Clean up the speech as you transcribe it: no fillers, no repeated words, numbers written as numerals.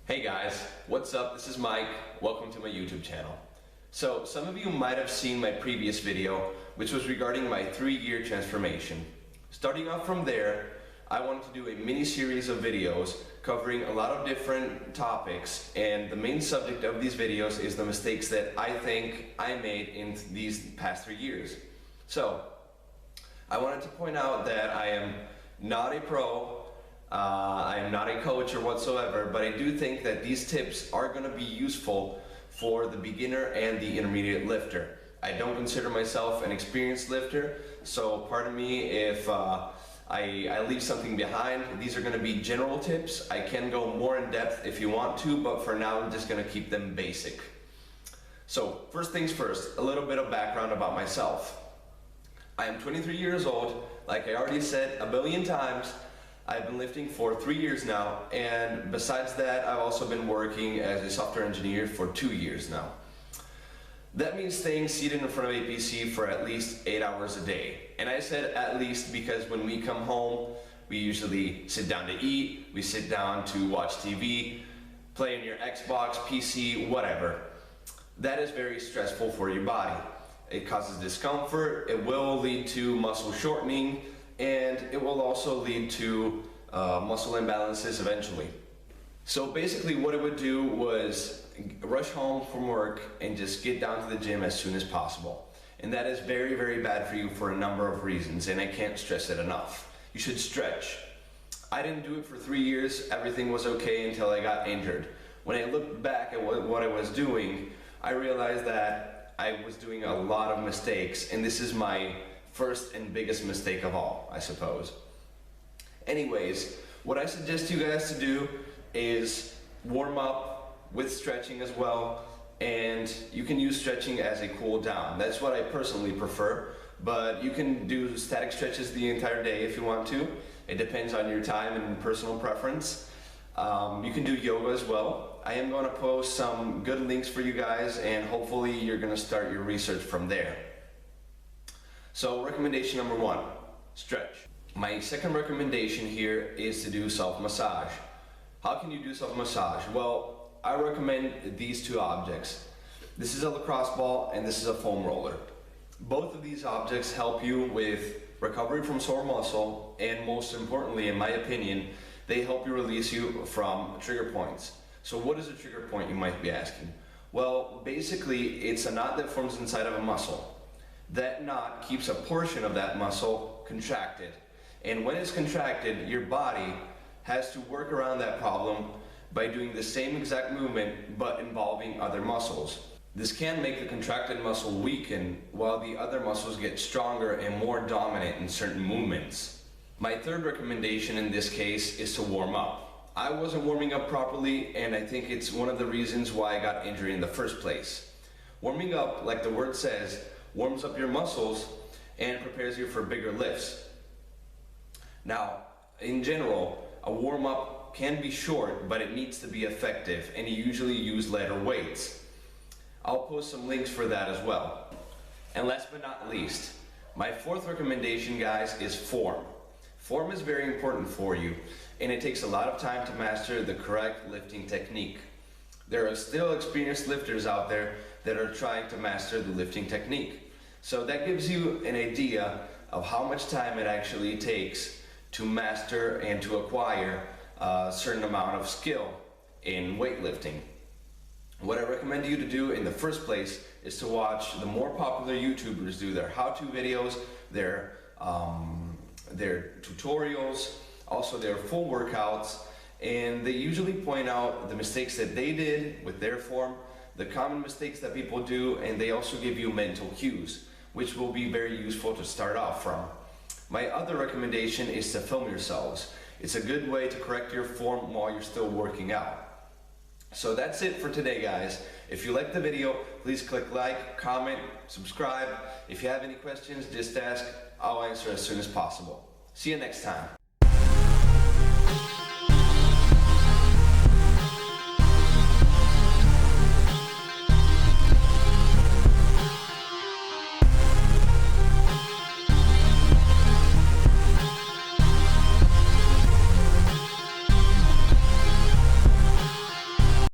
Hey guys, what's up? This is Mike. Welcome to my YouTube channel. So some of you might have seen my previous video, which was regarding my 3-year transformation. Starting off from there, I wanted to do a mini series of videos covering a lot of different topics, and the main subject of these videos is the mistakes that I think I made in these past 3 years. So I wanted to point out that I am not a pro, I am not a coach or whatsoever, but I do think that these tips are going to be useful for the beginner and the intermediate lifter. I don't consider myself an experienced lifter, so pardon me if I leave something behind. These are going to be general tips. I can go more in depth if you want to, but for now I'm just going to keep them basic. So first things first, a little bit of background about myself. I am 23 years old. Like I already said a billion times, I've been lifting for 3 years now, and besides that, I've also been working as a software engineer for 2 years now. That means staying seated in front of a PC for at least 8 hours a day. And I said at least because when we come home, we usually sit down to eat, we sit down to watch TV, play on your Xbox, PC, whatever. That is very stressful for your body. It causes discomfort, it will lead to muscle shortening, and it will also lead to muscle imbalances eventually. So basically what I would do was rush home from work and just get down to the gym as soon as possible. And that is very, very bad for you for a number of reasons, and I can't stress it enough. You should stretch. I didn't do it for 3 years, everything was okay until I got injured. When I looked back at what I was doing, I realized that I was doing a lot of mistakes, and this is my first and biggest mistake of all, I suppose. Anyways, what I suggest you guys to do is warm up with stretching as well, and you can use stretching as a cool down. That's what I personally prefer, but you can do static stretches the entire day if you want to. It depends on your time and personal preference. You can do yoga as well. I am going to post some good links for you guys, and hopefully you're going to start your research from there. So recommendation number 1, stretch. My second recommendation here is to do self-massage. How can you do self-massage? Well, I recommend these two objects. This is a lacrosse ball and this is a foam roller. Both of these objects help you with recovery from sore muscle, and most importantly, in my opinion, they help you release you from trigger points. So what is a trigger point, you might be asking? Well, basically it's a knot that forms inside of a muscle. That knot keeps a portion of that muscle contracted, and when it's contracted, your body has to work around that problem by doing the same exact movement but involving other muscles. This can make the contracted muscle weaken while the other muscles get stronger and more dominant in certain movements. My third recommendation in this case is to warm up. I wasn't warming up properly, and I think it's one of the reasons why I got injured in the first place. Warming up, like the word says, warms up your muscles and prepares you for bigger lifts. Now, in general, a warm-up can be short, but it needs to be effective, and you usually use lighter weights. I'll post some links for that as well. And last but not least, my fourth recommendation, guys, is form. Form is very important for you, and it takes a lot of time to master the correct lifting technique. There are still experienced lifters out there that are trying to master the lifting technique. So that gives you an idea of how much time it actually takes to master and to acquire a certain amount of skill in weightlifting. What I recommend you to do in the first place is to watch the more popular YouTubers do their how-to videos, their tutorials, also their full workouts, and they usually point out the mistakes that they did with their form, the common mistakes that people do, and they also give you mental cues, which will be very useful to start off from. My other recommendation is to film yourselves. It's a good way to correct your form while you're still working out. So that's it for today, guys. If you liked the video, please click like, comment, subscribe. If you have any questions, just ask. I'll answer as soon as possible. See you next time.